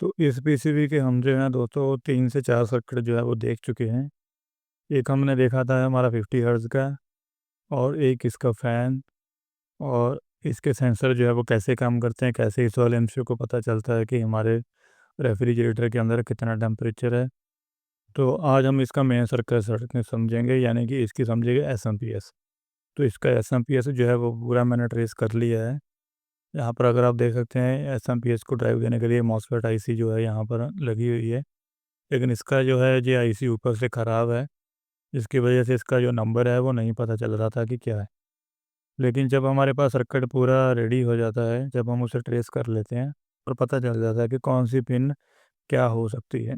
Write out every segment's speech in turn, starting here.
तो इस पीसीबी के हम जो है दोस्तों 3 से 4 सर्किट जो है वो देख चुके हैं। एक हमने देखा था हमारा 50 हर्ट्ज़ का, और एक इसका फ़ैन, और इसके सेंसर जो है वो कैसे काम करते हैं, कैसे इस वाले एमसीयू को पता चलता है कि हमारे रेफ्रिजरेटर के अंदर कितना टेम्परेचर है। तो आज हम इसका मेन सर्किट समझेंगे, यानी कि इसकी समझेंगे एसएमपीएस। तो इसका एसएमपीएस जो है वो पूरा मैंने ट्रेस कर लिया है। यहाँ पर अगर आप देख सकते हैं एसएमपीएस को ड्राइव देने के लिए मॉसफेट आईसी जो है यहाँ पर लगी हुई है। लेकिन इसका जो है ये आईसी ऊपर से ख़राब है, जिसकी वजह से इसका जो नंबर है वो नहीं पता चल रहा था कि क्या है। लेकिन जब हमारे पास सर्किट पूरा रेडी हो जाता है, जब हम उसे ट्रेस कर लेते हैं और पता चल जाता है कि कौन सी पिन क्या हो सकती है,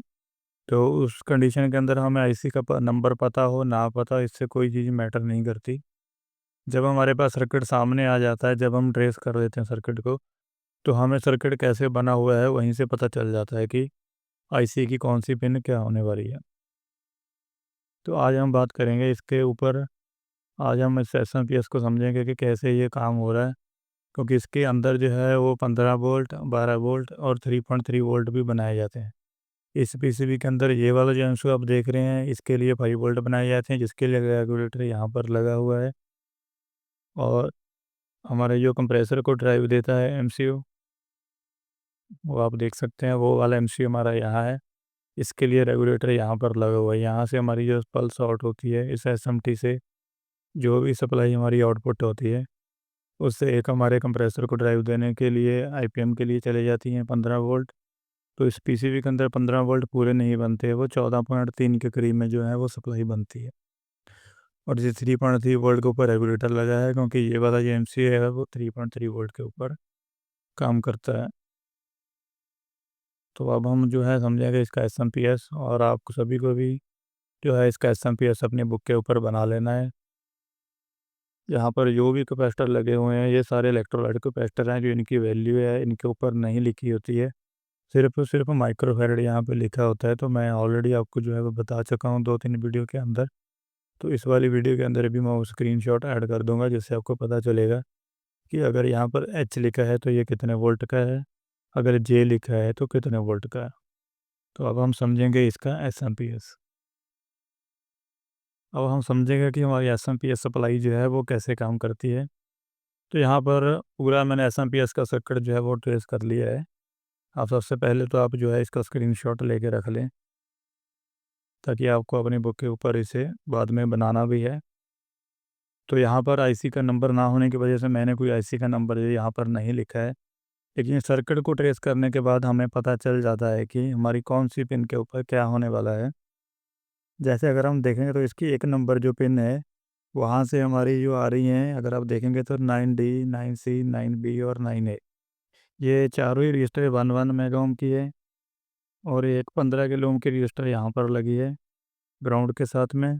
तो उस कंडीशन के अंदर हमें आईसी का नंबर पता हो ना पता, इससे कोई चीज़ मैटर नहीं करती। जब हमारे पास सर्किट सामने आ जाता है, जब हम ट्रेस कर लेते हैं सर्किट को, तो हमें सर्किट कैसे बना हुआ है वहीं से पता चल जाता है कि आईसी की कौन सी पिन क्या होने वाली है। तो आज हम बात करेंगे इसके ऊपर। आज हम इस एसएमपीएस को समझेंगे कि कैसे ये काम हो रहा है, क्योंकि इसके अंदर जो है वो 15 वोल्ट, 12 वोल्ट और 3.3 वोल्ट भी बनाए जाते हैं। इस पीसीबी के अंदर ये वाला जो अंशु आप देख रहे हैं, इसके लिए 5 वोल्ट बनाए जाते हैं, जिसके लिए रेगुलेटर यहाँ पर लगा हुआ है। और हमारे जो कंप्रेसर को ड्राइव देता है एमसीयू, वो आप देख सकते हैं, वो वाला एमसीयू हमारा यहाँ है। इसके लिए रेगुलेटर यहाँ पर लगा हुआ है। यहाँ से हमारी जो पल्स आउट होती है इस एसएमटी से, जो भी सप्लाई हमारी आउटपुट होती है, उससे एक हमारे कंप्रेसर को ड्राइव देने के लिए आईपीएम के लिए चले जाती हैं 15 वोल्ट। तो इस पीसीबी के अंदर 15 वोल्ट पूरे नहीं बनते, वो 14.3 के करीब में जो है वो सप्लाई बनती है। और ये 3.3 वोल्ट के ऊपर रेगुलेटर लगा है, क्योंकि ये वाला जो एमसीयू है वो 3.3 वोल्ट के ऊपर काम करता है। तो अब हम जो है समझेंगे इसका एसएमपीएस, और आपको सभी को भी जो है इसका एसएमपीएस अपनी बुक के ऊपर बना लेना है। यहाँ पर जो भी कैपेसिटर लगे हुए हैं ये सारे इलेक्ट्रोलाइट कैपेसिटर हैं, जो इनकी वैल्यू है इनके ऊपर नहीं लिखी होती है। सिर्फ़ और सिर्फ़ माइक्रोफ़ैरड यहाँ पे लिखा होता है। तो मैं ऑलरेडी आपको जो है वो बता चुका हूँ 2-3 वीडियो के अंदर। तो इस वाली वीडियो के अंदर भी मैं वो स्क्रीनशॉट ऐड कर दूँगा, जिससे आपको पता चलेगा कि अगर यहाँ पर एच लिखा है तो ये कितने वोल्ट का है, अगर जे लिखा है तो कितने वोल्ट का है। तो अब हम समझेंगे इसका एसएमपीएस। अब हम समझेंगे कि हमारी एसएमपीएस सप्लाई जो है वो कैसे काम करती है। तो यहाँ पर पूरा मैंने एसएमपीएस का सर्किट जो है वो ट्रेस कर लिया है। आप सबसे पहले तो आप जो है इसका स्क्रीनशॉट लेके रख लें, ताकि आपको अपनी बुक के ऊपर इसे बाद में बनाना भी है। तो यहाँ पर आईसी का नंबर ना होने की वजह से मैंने कोई आईसी का नंबर यहाँ पर नहीं लिखा है। लेकिन सर्किट को ट्रेस करने के बाद हमें पता चल जाता है कि हमारी कौन सी पिन के ऊपर क्या होने वाला है। जैसे अगर हम देखेंगे तो इसकी 1 नंबर जो पिन है, वहाँ से हमारी जो आ रही हैं, अगर आप देखेंगे तो 9D, 9C, 9B और 9A, ये चारों ही रजिस्टर 1 मेगा ओम की है। और एक 15 किलो ओम की रजिस्टर यहाँ पर लगी है ग्राउंड के साथ में।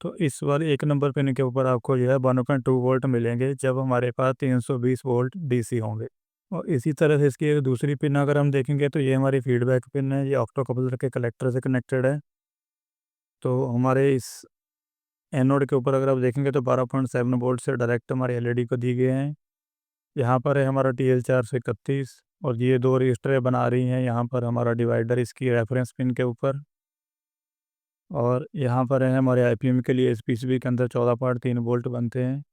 तो इस वाले 1 नंबर पिन के ऊपर आपको जो है 1.2 वोल्ट मिलेंगे, जब हमारे पास 320 वोल्ट डीसी होंगे। और इसी तरह से इसकी एक दूसरी पिन अगर हम देखेंगे तो ये हमारी फीडबैक पिन है, ये ऑप्टो कपलर के कलेक्टर से कनेक्टेड है। तो हमारे इस एनोड के ऊपर अगर आप देखेंगे तो 12.7 वोल्ट से डायरेक्ट हमारे एलईडी को दिए गए हैं। यहाँ पर है हमारा TL431, और ये 2 रजिस्टरें बना रही हैं यहाँ पर हमारा डिवाइडर इसकी रेफरेंस पिन के ऊपर। और यहाँ पर है हमारे आईपीएम के लिए इस पीसीबी के अंदर 14.3 वोल्ट बनते हैं,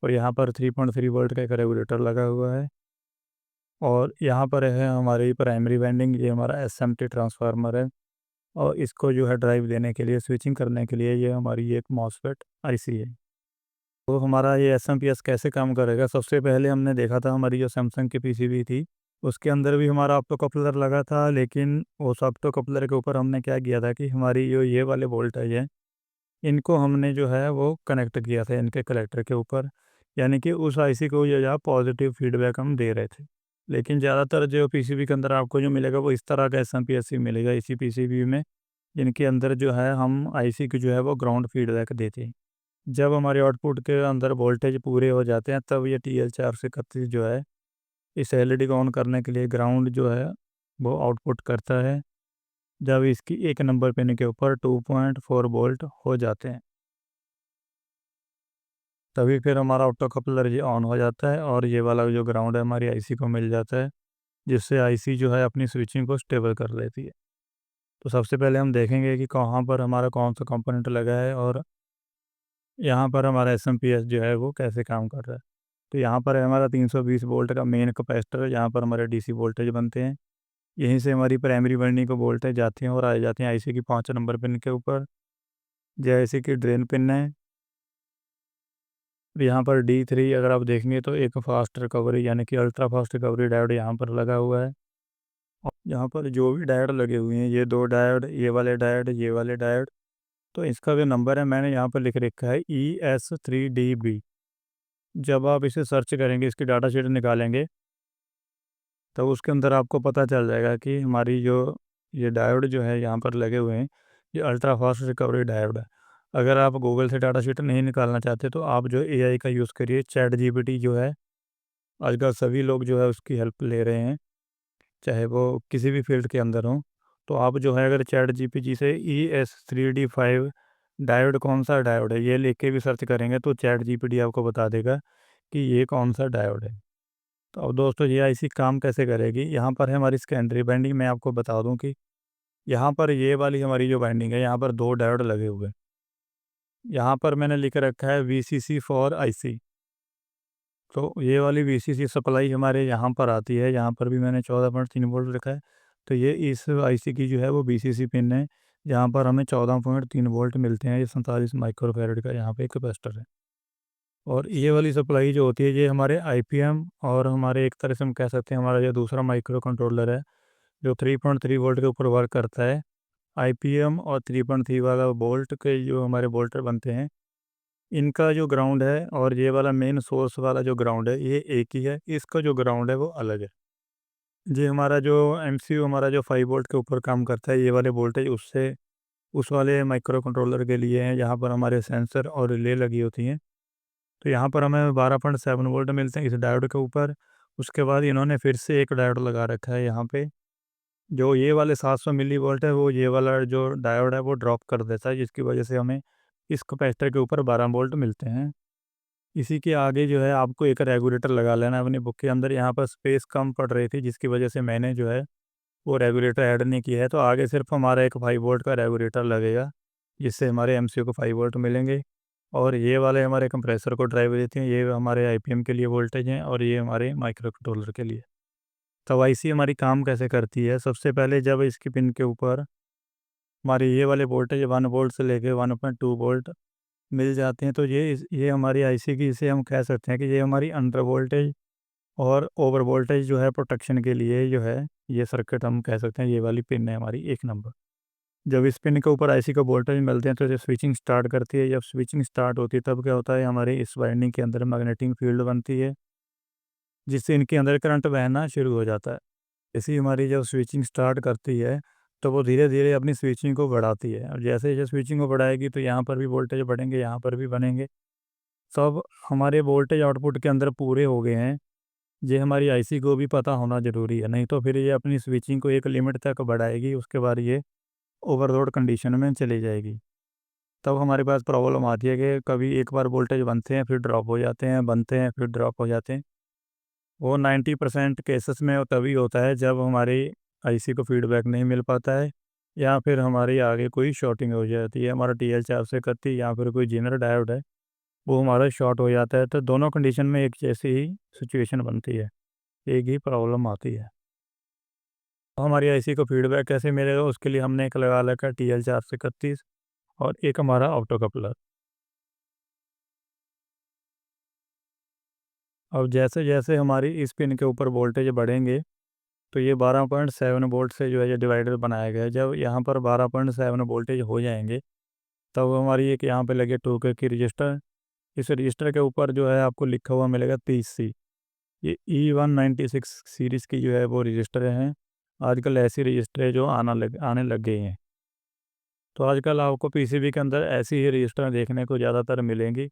और यहाँ पर 3.3 वोल्ट का एक रेगुलेटर लगा हुआ है। और यहाँ पर है हमारी प्राइमरी वाइंडिंग, ये हमारा एसएमटी ट्रांसफार्मर है, और इसको जो है ड्राइव देने के लिए, स्विचिंग करने के लिए, ये हमारी एक मॉसफेट आईसी है। तो हमारा ये एसएमपीएस कैसे काम करेगा, सबसे पहले हमने देखा था हमारी जो सैमसंग की पीसीबी थी, उसके अंदर भी हमारा ऑप्टो कपलर लगा था। लेकिन उस ऑप्टो कपलर के ऊपर हमने क्या किया था कि हमारी जो ये वाले वोल्टेज है, इनको हमने जो है वो कनेक्ट किया था इनके कलेक्टर के ऊपर, यानी कि उस आईसी को जो है पॉजिटिव फीडबैक हम दे रहे थे। लेकिन ज़्यादातर जो पीसीबी के अंदर आपको जो मिलेगा वो इस तरह का एसएमपीएस ही मिलेगा इसी पीसीबी में, जिनके अंदर जो है हम आईसी की जो है वो ग्राउंड फीडबैक देते हैं। जब हमारे आउटपुट के अंदर वोल्टेज पूरे हो जाते हैं, तब ये TL431 जो है इस एलईडी को ऑन करने के लिए ग्राउंड जो है वो आउटपुट करता है, जब इसकी 1 नंबर पिन के ऊपर 2.4 वोल्ट हो जाते हैं, तभी फिर हमारा ऑप्टो कपलर ये ऑन हो जाता है, और ये वाला जो ग्राउंड है हमारी आईसी को मिल जाता है, जिससे आईसी जो है अपनी स्विचिंग को स्टेबल कर लेती है। तो सबसे पहले हम देखेंगे कि कहाँ पर हमारा कौन सा कंपोनेंट लगा है और यहाँ पर हमारा एसएमपीएस जो है वो कैसे काम कर रहा है। तो यहाँ पर है हमारा 320 वोल्ट का मेन कैपेसिटर, यहाँ पर हमारे डीसी वोल्टेज बनते हैं। यहीं से हमारी प्राइमरी वाइंडिंग को वोल्टेज जाती हैं और आ जाती हैं आईसी की 5 नंबर पिन के ऊपर, जैसे कि ड्रेन पिन है। यहाँ पर D3 अगर आप देखेंगे तो एक फास्ट रिकवरी यानी कि अल्ट्रा फास्ट रिकवरी डायोड यहाँ पर लगा हुआ है। और यहाँ पर जो भी डायोड लगे हुए हैं, ये 2 डायोड, ये वाले डायोड, ये वाले डायोड, तो इसका जो नंबर है मैंने यहाँ पर लिख रखा है ES3DB। जब आप इसे सर्च करेंगे, इसकी डाटा शीट निकालेंगे, तो उसके अंदर आपको पता चल जाएगा कि हमारी जो ये डायोड जो है यहाँ पर लगे हुए हैं, ये अल्ट्रा फास्ट रिकवरी डायोड है। अगर आप गूगल से डाटा शीट नहीं निकालना चाहते तो आप जो एआई का यूज़ करिए, चैट जीपीटी जो है, आजकल सभी लोग जो है उसकी हेल्प ले रहे हैं, चाहे वो किसी भी फील्ड के अंदर हों। तो आप जो है अगर चैट जीपीटी से ES3D5 डायोड कौन सा डायोड है, ये लिख के भी सर्च करेंगे तो चैट जीपीटी आपको बता देगा कि ये कौन सा डायोड है। तो अब दोस्तों ये आईसी काम कैसे करेगी, यहाँ पर है हमारी सेकेंडरी वाइंडिंग। मैं आपको बता दूं कि यहाँ पर ये वाली हमारी जो वाइंडिंग है, यहाँ पर 2 डायोड लगे हुए हैं। यहाँ पर मैंने लिख रखा है VCC फॉर आईसी। तो ये वाली VCC सप्लाई हमारे यहाँ पर आती है, यहाँ पर भी मैंने 14.3 वोल्ट लिखा है। तो ये इस आईसी की जो है वो VCC पिन है, जहाँ पर हमें 14.3 वोल्ट मिलते हैं। ये 47 माइक्रोफैरड का यहाँ पे कैपेसिटर है। और ये वाली सप्लाई जो होती है, ये हमारे आईपीएम और हमारे एक तरह से हम कह सकते हैं हमारा जो दूसरा माइक्रो कंट्रोलर है, जो 3.3 वोल्ट के ऊपर वर्क करता है। आईपीएम और 3.3 वाला वोल्ट के जो हमारे वोल्टर बनते हैं, इनका जो ग्राउंड है और ये वाला मेन सोर्स वाला जो ग्राउंड है, ये एक ही है। इसका जो ग्राउंड है वो अलग है। ये हमारा जो एमसीयू हमारा जो 5 वोल्ट के ऊपर काम करता है, ये वाले वोल्टेज उससे उस वाले माइक्रो कंट्रोलर के लिए हैं, जहाँ पर हमारे सेंसर और रिले लगी होती हैं। तो यहाँ पर हमें 12.7 वोल्ट मिलते हैं इस डायोड के ऊपर। उसके बाद इन्होंने फिर से एक डायोड लगा रखा है यहाँ पे, जो ये वाले 700 मिली वोल्ट है, वो ये वाला जो डायोड है वो ड्रॉप कर देता है, जिसकी वजह से हमें इस कैपेसिटर के ऊपर 12 वोल्ट मिलते हैं। इसी के आगे जो है आपको एक रेगुलेटर लगा लेना है अपनी बुक के अंदर। यहाँ पर स्पेस कम पड़ रही थी, जिसकी वजह से मैंने जो है वो रेगुलेटर ऐड नहीं किया है। तो आगे सिर्फ हमारा एक 5 वोल्ट का रेगुलेटर लगेगा, जिससे हमारे एमसीयू को 5 वोल्ट मिलेंगे। और ये वाले हमारे कंप्रेसर को ड्राइव देते हैं, ये हमारे आईपीएम के लिए वोल्टेज हैं और ये हमारे माइक्रो कंट्रोलर के लिए। तब आईसी हमारी काम कैसे करती है, सबसे पहले जब इसकी पिन के ऊपर हमारे ये वाले वोल्टेज 1 वोल्ट से लेके 1.2 वोल्ट मिल जाते हैं, तो ये हमारी आईसी की, इसे हम कह सकते हैं कि ये हमारी अंडर वोल्टेज और ओवर वोल्टेज जो है प्रोटेक्शन के लिए जो है, ये सर्किट हम कह सकते हैं, ये वाली पिन है हमारी 1 नंबर। जब इस पिन के ऊपर आईसी को वोल्टेज मिलते हैं तो ये स्विचिंग स्टार्ट करती है। जब स्विचिंग स्टार्ट होती है तब क्या होता है, हमारे इस वाइंडिंग के अंदर मैग्नेटिक फील्ड बनती है, जिससे इनके अंदर करंट बहना शुरू हो जाता है। इसी हमारी जब स्विचिंग स्टार्ट करती है तो वो धीरे धीरे अपनी स्विचिंग को बढ़ाती है, और जैसे जैसे स्विचिंग को बढ़ाएगी तो यहाँ पर भी वोल्टेज बढ़ेंगे, यहाँ पर भी बनेंगे। सब हमारे वोल्टेज आउटपुट के अंदर पूरे हो गए हैं, ये हमारी आईसी को भी पता होना ज़रूरी है, नहीं तो फिर ये अपनी स्विचिंग को एक लिमिट तक बढ़ाएगी, उसके बाद ये ओवरलोड कंडीशन में चली जाएगी। तब हमारे पास प्रॉब्लम आती है कि कभी एक बार वोल्टेज बनते हैं फिर ड्रॉप हो जाते हैं, बनते हैं फिर ड्रॉप हो जाते हैं। वो 90% केसेस में तभी होता है जब हमारी आईसी को फीडबैक नहीं मिल पाता है, या फिर हमारी आगे कोई शॉर्टिंग हो जाती है, हमारा TL4 या फिर कोई जेनर डायोड है वो हमारा शॉर्ट हो जाता है। तो दोनों कंडीशन में एक जैसी ही सिचुएशन बनती है, एक ही प्रॉब्लम आती है। तो हमारी आईसी को फीडबैक कैसे मिलेगा, उसके लिए हमने एक लगा रखा है TL431 और एक हमारा ऑप्टो कपलर। अब जैसे जैसे हमारी इस पिन के ऊपर वोल्टेज बढ़ेंगे, तो ये 12.7 वोल्ट से जो है ये डिवाइडर बनाया गया है। जब यहाँ पर 12.7 वोल्टेज हो जाएंगे, तब हमारी एक यहाँ पे लगे 2K की रजिस्टर। इस रजिस्टर के ऊपर जो है आपको लिखा हुआ मिलेगा 30C। ये E196 सीरीज़ की जो है वो रजिस्टर हैं। आजकल ऐसी रजिस्टर है जो आने लग गई हैं। तो आजकल आपको पीसीबी के अंदर ऐसी ही रजिस्टर देखने को ज़्यादातर मिलेंगी।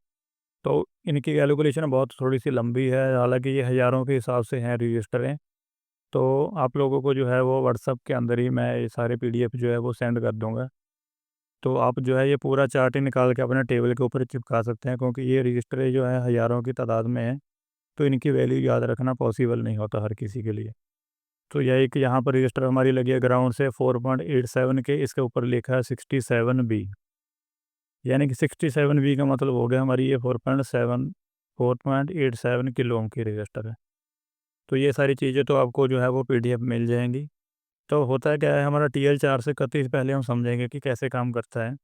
तो इनकी कैलकुलेशन बहुत थोड़ी सी लंबी है, हालांकि ये हज़ारों के हिसाब से हैं रजिस्टरें। तो आप लोगों को जो है वो व्हाट्सअप के अंदर ही मैं ये सारे पीडीएफ जो है वो सेंड कर दूंगा। तो आप जो है ये पूरा चार्ट ही निकाल के अपने टेबल के ऊपर चिपका सकते हैं, क्योंकि ये रजिस्टरें जो है हज़ारों की तादाद में हैं, तो इनकी वैल्यू याद रखना पॉसिबल नहीं होता हर किसी के लिए। तो यह एक यहाँ पर रजिस्टर हमारी लगी है ग्राउंड से 4.87 के, इसके ऊपर लिखा है 67B, यानी कि 67B का मतलब हो गया हमारी ये 4.87 किलो ओम की रजिस्टर है। तो ये सारी चीज़ें तो आपको जो है वो PDF मिल जाएंगी। तो होता है क्या है, हमारा TL431 पहले हम समझेंगे कि कैसे काम करता है।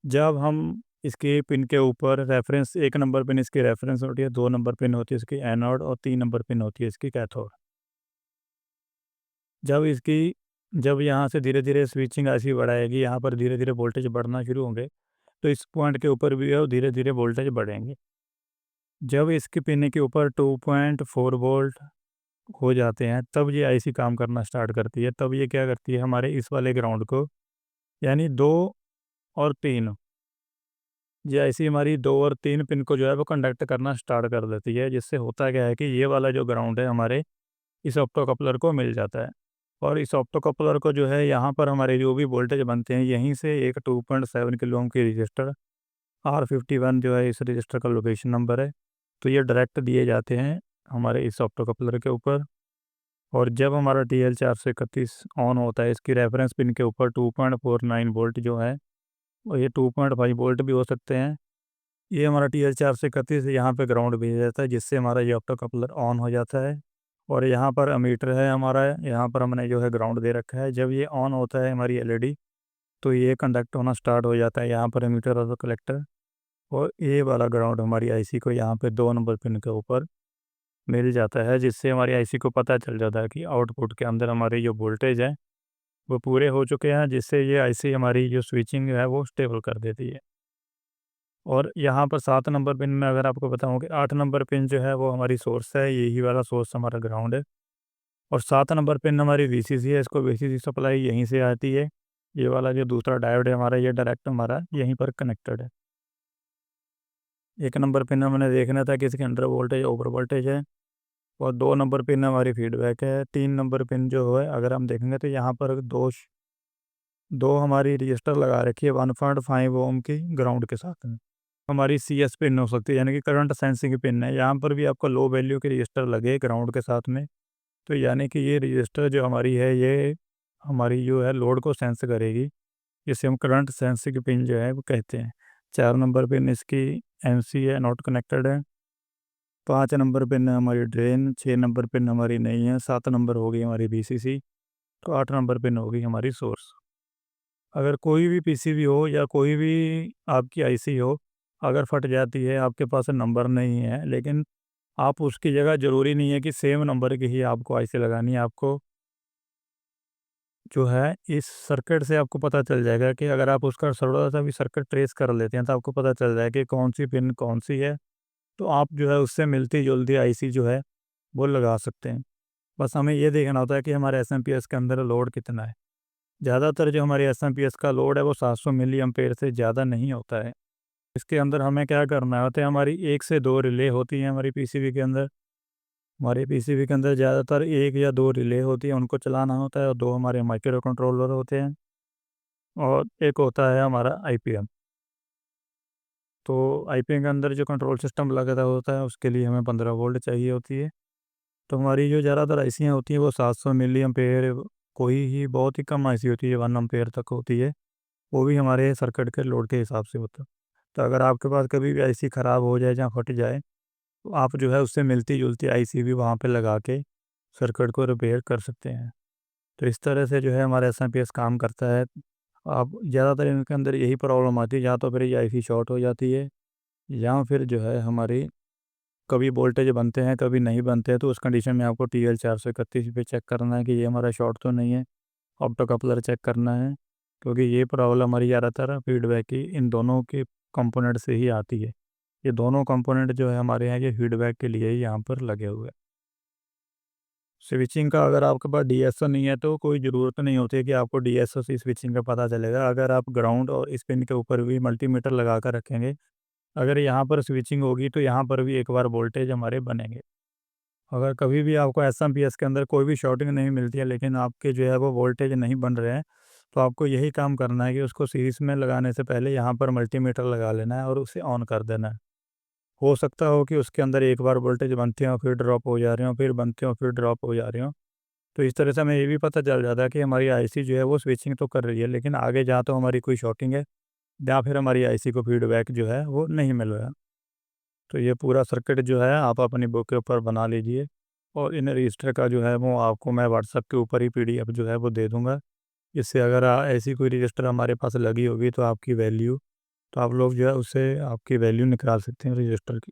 जब हम इसके पिन के ऊपर रेफरेंस, 1 नंबर पिन इसकी रेफरेंस होती है, 2 नंबर पिन होती है इसकी एनोड और 3 नंबर पिन होती है इसकी कैथोड। जब यहाँ से धीरे धीरे स्विचिंग ऐसी बढ़ाएगी, यहाँ पर धीरे धीरे वोल्टेज बढ़ना शुरू होंगे, तो इस पॉइंट के ऊपर भी है धीरे धीरे वोल्टेज बढ़ेंगे। जब इसके पिन के ऊपर 2.4 वोल्ट हो जाते हैं, तब ये IC काम करना स्टार्ट करती है। तब ये क्या करती है, हमारे इस वाले ग्राउंड को, यानी 2 और 3, ये IC हमारी 2 और 3 पिन को जो है वो कंडक्ट करना स्टार्ट कर देती है, जिससे होता क्या है कि ये वाला जो ग्राउंड है हमारे इस ऑप्टो कपलर को मिल जाता है। और इस ऑप्टो कपलर को जो है यहाँ पर हमारे जो भी वोल्टेज बनते हैं, यहीं से एक 2.7 किलो ओम की रजिस्टर R51 जो है इस रजिस्टर का लोकेशन नंबर है, तो ये डायरेक्ट दिए जाते हैं हमारे इस ऑप्टो कपलर के ऊपर। और जब हमारा TL431 ऑन होता है, इसकी रेफरेंस पिन के ऊपर 2.49 वोल्ट जो है, और ये 2.5 वोल्ट भी हो सकते हैं, ये हमारा TL431 यहाँ पे ग्राउंड भेज जाता है, जिससे हमारा ये ऑप्टो कपलर ऑन हो जाता है। और यहाँ पर अमीटर है हमारा, यहाँ पर हमने जो है ग्राउंड दे रखा है। जब ये ऑन होता है हमारी LED, तो ये कंडक्ट होना स्टार्ट हो जाता है, यहाँ पर अमीटर और कलेक्टर। और ये वाला ग्राउंड हमारी IC को यहाँ पे 2 नंबर पिन के ऊपर मिल जाता है, जिससे हमारी IC को पता चल जाता है कि आउटपुट के अंदर हमारी जो वोल्टेज है वो पूरे हो चुके हैं, जिससे ये IC हमारी जो स्विचिंग है वो स्टेबल कर देती है। और यहाँ पर 7 नंबर पिन में अगर आपको बताऊँ कि 8 नंबर पिन जो है वो हमारी सोर्स है, यही वाला सोर्स हमारा ग्राउंड है। और 7 नंबर पिन हमारी VCC है, इसको VCC सप्लाई यहीं से आती है। ये वाला जो दूसरा डायोड है हमारा, ये डायरेक्ट हमारा यहीं पर कनेक्टेड है। 1 नंबर पिन हमने देखना था कि इसके अंडर वोल्टेज ओवर वोल्टेज है, और 2 नंबर पिन हमारी फीडबैक है। 3 नंबर पिन जो है अगर हम देखेंगे तो यहाँ पर दो हमारी रजिस्टर लगा रखी है 1.5 ओम की ग्राउंड के साथ में। हमारी CS पिन हो सकती है, यानी कि करंट सेंसिंग पिन है। यहाँ पर भी आपको लो वैल्यू की रजिस्टर लगे ग्राउंड के साथ में, तो यानी कि ये रजिस्टर जो हमारी है, ये हमारी जो है लोड को सेंस करेगी, जिसे हम करंट सेंसिंग पिन जो है वो कहते हैं। 4 नंबर पिन इसकी MC है, नॉट कनेक्टेड है। 5 नंबर पिन है हमारी ड्रेन, 6 नंबर पिन हमारी नहीं है, 7 नंबर हो गई हमारी VCC, तो 8 नंबर पिन होगी हमारी सोर्स। अगर कोई भी PCB हो या कोई भी आपकी IC हो, अगर फट जाती है, आपके पास नंबर नहीं है, लेकिन आप उसकी जगह ज़रूरी नहीं है कि सेम नंबर की ही आपको IC लगानी है। आपको जो है इस सर्किट से आपको पता चल जाएगा कि अगर आप उसका थोड़ा-सा भी सर्किट ट्रेस कर लेते हैं, तो आपको पता चल जाएगा कि कौन-सी पिन कौन-सी है। तो आप जो है उससे मिलती-जुलती IC जो है वो लगा सकते हैं। बस हमें ये देखना होता है कि हमारे SMPS के अंदर लोड कितना है। ज़्यादातर जो हमारी SMPS का लोड है वो 700 मिली एम्पेयर से ज़्यादा नहीं होता है। इसके अंदर हमें क्या करना होता है, हमारी 1 से 2 रिले होती हैं हमारी PCB के अंदर। हमारे PCB के अंदर ज़्यादातर 1 या 2 रिले होती हैं, उनको चलाना होता है, और 2 हमारे माइक्रो कंट्रोलर होते हैं, और एक होता है हमारा IPM। तो IPM के अंदर जो कंट्रोल सिस्टम लगा होता है, उसके लिए हमें 15 वोल्ट चाहिए होती है। तो हमारी जो ज़्यादातर ICयाँ होती हैं वो 700 मिली एम्पेयर, कोई ही बहुत ही कम IC होती है 1 एम्पेयर तक होती है। वो भी हमारे सर्किट के लोड के हिसाब से होता है। तो अगर आपके पास कभी भी IC ख़राब हो जाए या फट जाए, तो आप जो है उससे मिलती-जुलती IC भी वहाँ पे लगा के सर्किट को रिपेयर कर सकते हैं। तो इस तरह से जो है हमारा SMPS काम करता है। अब ज़्यादातर इनके अंदर यही प्रॉब्लम आती है, या तो फिर ये IC शॉर्ट हो जाती है, या फिर जो है हमारी कभी वोल्टेज बनते हैं, कभी नहीं बनते हैं। तो उस कंडीशन में आपको TL431 पे चेक करना है कि ये हमारा शॉर्ट तो नहीं है, ऑप्टो कपलर चेक करना है, क्योंकि ये प्रॉब्लम हमारी ज़्यादातर फीडबैक की इन दोनों के कंपोनेंट से ही आती है। ये दोनों कंपोनेंट जो है हमारे यहाँ, ये फीडबैक के लिए ही यहाँ पर लगे हुए हैं। स्विचिंग का अगर आपके पास DSO नहीं है, तो कोई ज़रूरत नहीं होती है कि आपको DSO से स्विचिंग का पता चलेगा। अगर आप ग्राउंड और इस पिन के ऊपर भी मल्टीमीटर लगा कर रखेंगे, अगर यहाँ पर स्विचिंग होगी तो यहाँ पर भी एक बार वोल्टेज हमारे बनेंगे। अगर कभी भी आपको SMPS के अंदर कोई भी शॉर्टिंग नहीं मिलती है, लेकिन आपके जो है वो वोल्टेज नहीं बन रहे हैं, तो आपको यही काम करना है कि उसको सीरीज़ में लगाने से पहले यहाँ पर मल्टीमीटर लगा लेना है और उसे ऑन कर देना है। हो सकता हो कि उसके अंदर एक बार वोल्टेज बनते हो, फिर ड्रॉप हो जा रहे हो, फिर बनते हो, फिर ड्रॉप हो जा रहे हो। तो इस तरह से हमें ये भी पता चल जाता है कि हमारी आईसी जो है वो स्विचिंग तो कर रही है, लेकिन आगे जहाँ तो हमारी कोई शॉर्टिंग है या फिर हमारी आईसी को फीडबैक जो है वो नहीं मिल रहा है। तो ये पूरा सर्किट जो है आप अपनी बुक के ऊपर बना लीजिए, और इन रजिस्टर का जो है वो आपको मैं व्हाट्सएप के ऊपर ही पीडीएफ जो है वो दे दूँगा। इससे अगर ऐसी कोई रजिस्टर हमारे पास लगी होगी तो आपकी वैल्यू, तो आप लोग जो है उससे आपकी वैल्यू निकाल सकते हैं रजिस्टर की।